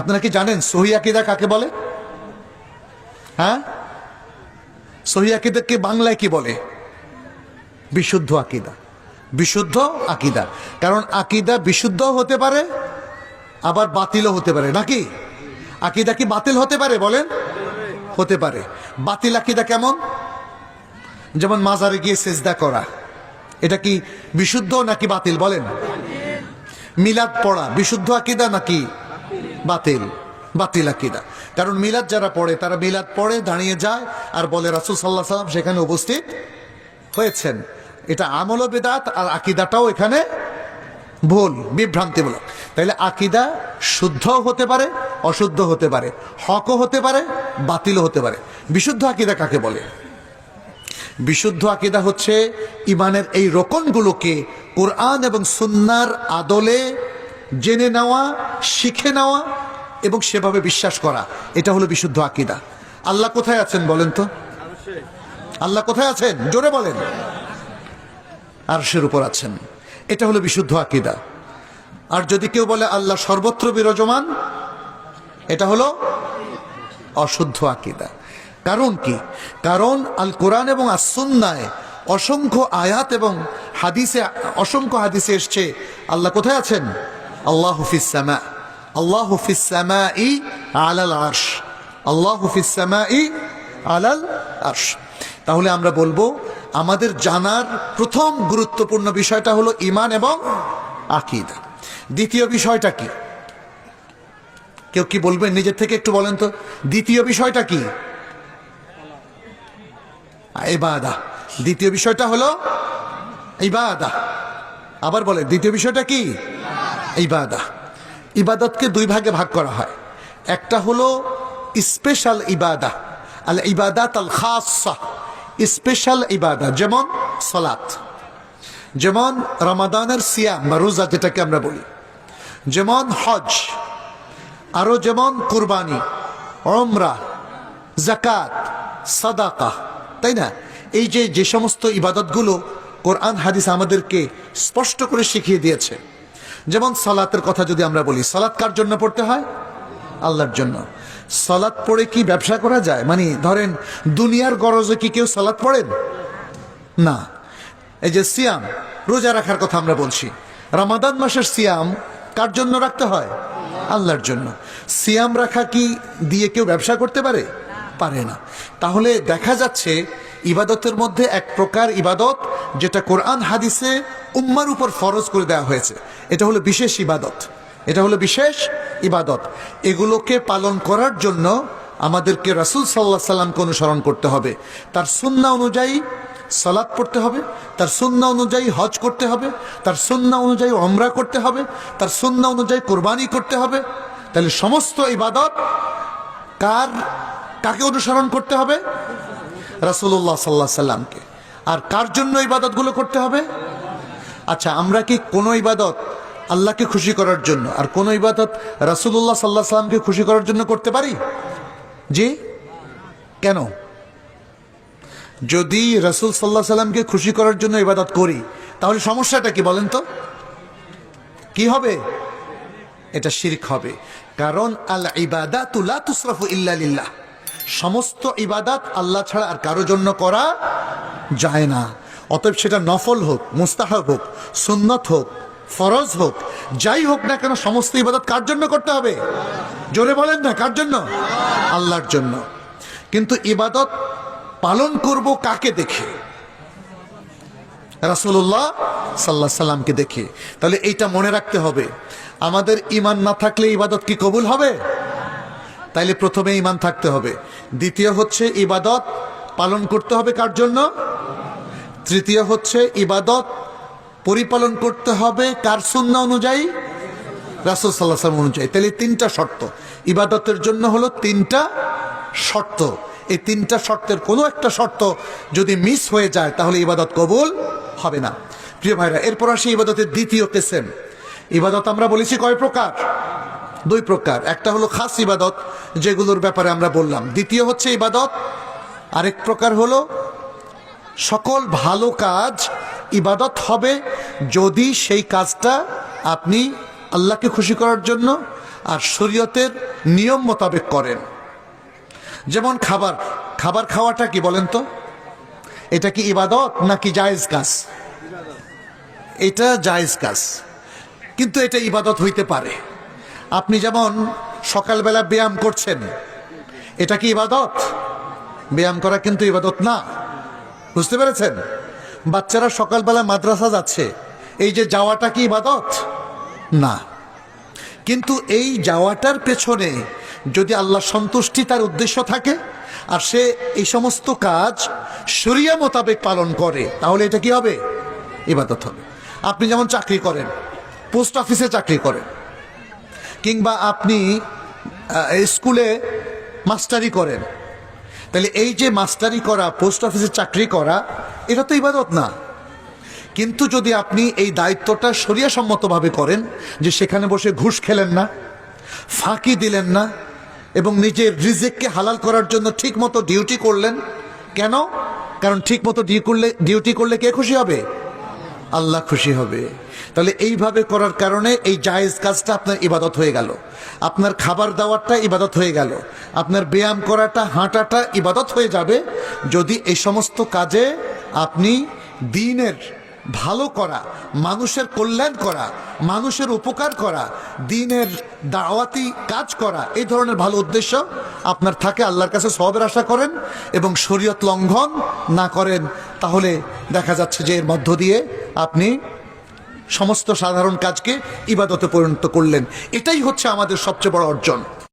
আপনারা কি জানেন সহিহ আকীদা কাকে বলে? হ্যাঁ, সহিহ আকীদাকে বাংলায় কি বলে? বিশুদ্ধ আকীদা। বিশুদ্ধ আকীদা, কারণ আকীদা বিশুদ্ধ হতে পারে আবার বাতিলও হতে পারে, নাকি? আকীদা কি বাতিল হতে পারে? বলেন, হতে পারে। বাতিল আকীদা কেমন? যেমন মাজারে গিয়ে সেজদা করা, এটা কি বিশুদ্ধ নাকি বাতিল? বলেন। মিলাদ পড়া বিশুদ্ধ আকীদা নাকি বাতিল? বাতিল আকীদা। কারণ মিলাদ যারা পড়ে তারা মিলাদ পড়ে দাঁড়িয়ে যায় আর বলে রাসূল সাল্লাল্লাহু আলাইহি ওয়াসাল্লাম সেখানে উপস্থিত হয়েছেন। এটা আমল ও বিদআত, আর আকীদাটাও এখানে ভুল, বিভ্রান্তিমূলক। তাইলে আকীদা শুদ্ধ হতে পারে, অশুদ্ধ হতে পারে, হকও হতে পারে, বাতিলও হতে পারে। বিশুদ্ধ আকীদা কাকে বলে? বিশুদ্ধ আকীদা হচ্ছে ইমানের এই রকনগুলোকে কোরআন এবং সুন্নাহর আদলে জেনে নেওয়া, শিখে নেওয়া এবং সেভাবে বিশ্বাস করা। এটা হলো বিশুদ্ধ আকীদা। আল্লাহ কোথায় আছেন বলেন তো? আল্লাহ কোথায় আছেন? জোরে বলেন। আরশের উপর আছেন। এটা হলো বিশুদ্ধ আকীদা। আর যদি কেউ বলে আল্লাহ সর্বত্র বিরাজমান, এটা হলো অশুদ্ধ আকীদা। কারণ কি? কারণ আল কোরআন এবং আস সুন্নায় অসংখ্য আয়াত এবং হাদিসে, অসংখ্য হাদিসে এসছে আল্লাহ কোথায় আছেন? আল্লাহু ফিস সামা, আল্লাহু ফিস সামাই আলাল আরশ, আল্লাহু ফিস সামাই আলাল আরশ। তাহলে আমরা বলবো আমাদের জানার প্রথম গুরুত্বপূর্ণ বিষয়টা হলো ঈমান এবং আকীদা। দ্বিতীয় বিষয়টা কি? কেউ কি বলবেন নিজের থেকে? একটু বলেন তো, দ্বিতীয় বিষয়টা কি? ইবাদা। দ্বিতীয় বিষয়টা হলো ইবাদা। আবার বলে, দ্বিতীয় বিষয়টা কি? ইবাদা। ইবাদতকে দুই ভাগে ভাগ করা হয়। একটা হলো স্পেশাল ইবাদা, আল ইবাদাত আল খাসা, স্পেশাল ইবাদা, যেমন সালাত, যেমন রমাদানের সিয়াম বা রোজা যেটাকে আমরা বলি, যেমন হজ, আরো যেমন কুরবানি, উমরা, যাকাত, সাদাকা, তাই না? এই যে সমস্ত ইবাদতগুলো কোরআন হাদিস আমাদেরকে স্পষ্ট করে শিখিয়ে দিয়েছে। যেমন সালাতের কথা যদি আমরা বলি, সালাত কার জন্য পড়তে হয়? আল্লাহর জন্য। সালাত পড়ে কি ব্যবসা করা যায়? মানে ধরেন দুনিয়ার গরজে কি কেউ সালাত পড়েন? না। এই যে সিয়াম, রোজা রাখার কথা আমরা বলছি, রমাদান মাসের সিয়াম কার জন্য রাখতে হয়? আল্লাহর জন্য। সিয়াম রাখা কি দিয়ে কেউ ব্যবসা করতে পারে? পারে না। তাহলে দেখা যাচ্ছে ইবাদতের মধ্যে এক প্রকার ইবাদত যেটা কোরআন হাদিসে উম্মার উপর ফরজ করে দেওয়া হয়েছে, এটা হলো বিশেষ ইবাদত। এটা হলো বিশেষ ইবাদত। এগুলোকে পালন করার জন্য আমাদেরকে রাসূল সাল্লাল্লাহু আলাইহি সাল্লামকে অনুসরণ করতে হবে। তার সুন্নাহ অনুযায়ী সালাত পড়তে হবে, তার সুন্নাহ অনুযায়ী হজ করতে হবে, তার সুন্নাহ অনুযায়ী উমরা করতে হবে, তার সুন্নাহ অনুযায়ী কুরবানি করতে হবে। তাহলে সমস্ত ইবাদত কাকে অনুসরণ করতে হবে? রাসূলুল্লাহ সাল্লাল্লাহু আলাইহি সাল্লামকে। আর কার জন্য ইবাদতগুলো করতে হবে? আচ্ছা, আমরা কি কোনো ইবাদত আল্লাহকে খুশি করার জন্য আর কোন ইবাদত রাসূলুল্লাহ সাল্লাল্লাহু আলাইহি সাল্লামকে খুশি করার জন্য করতে পারি? জি, কেন? যদি রাসূল সাল্লাল্লাহু আলাইহি সাল্লামকে খুশি করার জন্য ইবাদত করি, তাহলে সমস্যাটা কি বলেন তো? কি হবে? এটা শিরক হবে। কারণ আল ইবাদাতু লা তুসরাফু ইল্লা লিল্লাহ, সমস্ত ইবাদত আল্লাহ ছাড়া আর কারো জন্য করা যায় না। অতএব সেটা নফল হোক, মুস্তাহাব হোক, সুন্নত হোক, ফরজ হোক, যাই হোক না কেন, সমস্ত ইবাদত কার জন্য করতে হবে? জোরে বলেন না, কার জন্য? আল্লাহর জন্য। কিন্তু ইবাদত পালন করব কাকে দেখে? রাসূলুল্লাহ সাল্লাল্লাহু আলাইহি সাল্লামকে দেখে। তাহলে এইটা মনে রাখতে হবে। আমাদের ঈমান না থাকলে ইবাদত কি কবুল হবে? তাইলে প্রথমে ঈমান থাকতে হবে। দ্বিতীয় হচ্ছে ইবাদত পালন করতে হবে কার জন্য? তৃতীয় হচ্ছে ইবাদত পরিপালন করতে হবে কার সুন্নাহ অনুযায়ী? রাসূল সাল্লাল্লাহু আলাইহি ওয়াসাল্লাম অনুযায়ী। তাহলে তিনটা শর্ত ইবাদতের জন্য হলো, তিনটা শর্ত। এই তিনটা শর্তের কোনো একটা শর্ত যদি মিস হয়ে যায় তাহলে ইবাদত কবুল হবে না। প্রিয় ভাইরা, এরপর আসি ইবাদতের দ্বিতীয় কিসম। ইবাদত আমরা বলেছি কয় প্রকার? দুই প্রকার। একটা হলো খাস ইবাদত, যেগুলোর ব্যাপারে আমরা বললাম। দ্বিতীয় হচ্ছে ইবাদত, আরেক প্রকার হলো সকল ভালো কাজ ইবাদত হবে যদি সেই কাজটা আপনি আল্লাহকে খুশি করার জন্য আর শরীয়তের নিয়ম মোতাবেক করেন। যেমন খাবার খাবার খাওয়াটা কি বলেন তো, এটা কি ইবাদত নাকি জায়েজ কাজ? এটা জায়েজ কাজ, কিন্তু এটা ইবাদত হইতে পারে। আপনি যেমন সকালবেলা ব্যায়াম করছেন, এটা কি ইবাদত? ব্যায়াম করা কিন্তু ইবাদত না, বুঝতে পেরেছেন? বাচ্চারা সকালবেলা মাদ্রাসা যাচ্ছে, এই যে যাওয়াটা কি ইবাদত? না। কিন্তু এই যাওয়াটার পেছনে যদি আল্লাহ সন্তুষ্টি তার উদ্দেশ্য থাকে আর সে এই সমস্ত কাজ শরিয়া মোতাবেক পালন করে, তাহলে এটা কি হবে? ইবাদত হবে। আপনি যেমন চাকরি করেন, পোস্ট অফিসে চাকরি করেন, কিংবা আপনি স্কুলে মাস্টারি করেন, তাহলে এই যে মাস্টারি করা, পোস্ট অফিসে চাকরি করা, এটা তো ইবাদত না। কিন্তু যদি আপনি এই দায়িত্বটা শরিয়া সম্মতভাবে করেন, যে সেখানে বসে ঘুষ খেলেন না, ফাঁকি দিলেন না, এবং নিজের রিজিককে হালাল করার জন্য ঠিক মতো ডিউটি করলেন। কেন? কারণ ঠিক মতো ডিউটি করলে কে খুশি হবে? আল্লাহ খুশি হবে। তাহলে এইভাবে করার কারণে এই জায়েজ কাজটা আপনার ইবাদত হয়ে গেল, আপনার খাবার দাওয়াটা ইবাদত হয়ে গেল, আপনার ব্যায়াম করাটা, হাঁটাটা ইবাদত হয়ে যাবে যদি এই সমস্ত কাজে আপনি দ্বীনের ভালো করা, মানুষের কল্যাণ করা, মানুষের উপকার করা, দ্বীনের দাওয়াতি কাজ করা, এই ধরনের ভালো উদ্দেশ্য আপনার থাকে, আল্লাহর কাছে সওয়াবের আশা করেন এবং শরীয়ত লঙ্ঘন না করেন, তাহলে দেখা যাচ্ছে যে এর মধ্য দিয়ে আপনি সমস্ত সাধারণ কাজকে ইবাদতে পরিণত করলেন। এটাই হচ্ছে আমাদের সবচেয়ে বড় অর্জন।